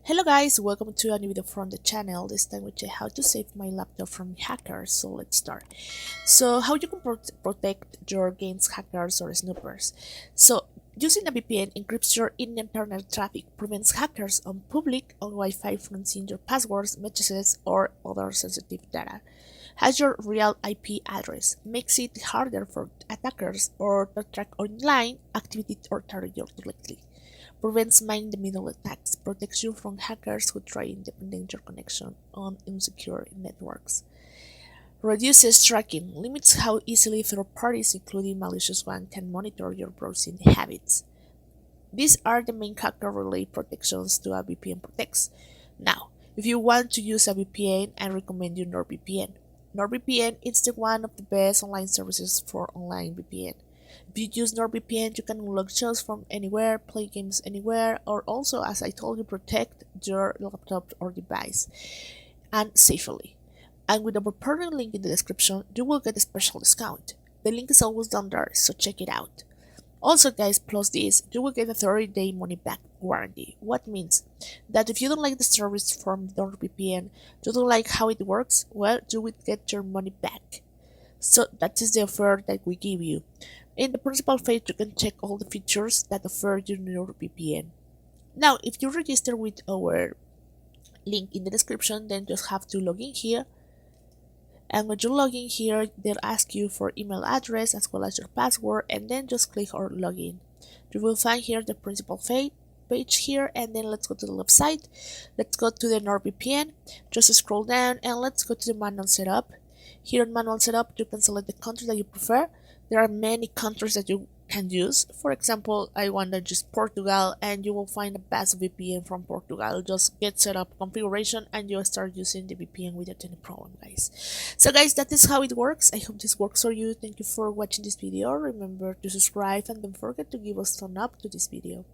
Hello guys, welcome to a new video from the channel. This time we check how to save my laptop from hackers. So let's start. So how you can protect your against hackers or snoopers. So using a VPN encrypts your internet traffic, prevents hackers on public on Wi-Fi from seeing your passwords, messages, or other sensitive data. Has your real IP address, makes it harder for attackers or to track online activity or target you directly. Prevents man-in-the-middle attacks, protects you from hackers who try independent your connection on insecure networks. Reduces tracking, limits how easily third parties, including malicious ones, can monitor your browsing habits. These are the main hacker-related protections to a VPN protects. Now, if you want to use a VPN, I recommend you NordVPN. NordVPN is the one of the best online services for online VPN. If you use NordVPN, you can unlock shows from anywhere, play games anywhere, or also, as I told you, protect your laptop or device and safely. And with our partner link in the description, you will get a special discount. The link is always down there, so check it out. Also guys, plus this, you will get a 30-day money back guarantee. What means that if you don't like the service from NordVPN, you don't like how it works, well, you will get your money back. So that is the offer that we give you. In the principal page, you can check all the features that offer you NordVPN. Now, if you register with our link in the description, then just have to log in here. And when you log in here, they'll ask you for email address as well as your password, and then just click on login. You will find here the principal page here, and then let's go to the left side. Let's go to the NordVPN. Just scroll down and let's go to the manual setup. Here in manual setup, you can select the country that you prefer. There are many countries that you can use. For example, I want to use Portugal, and you will find the best VPN from Portugal. Just get set up configuration and you'll start using the VPN without any problem, guys. So guys, that is how it works. I hope this works for you. Thank you for watching this video. Remember to subscribe and don't forget to give us a thumb up to this video.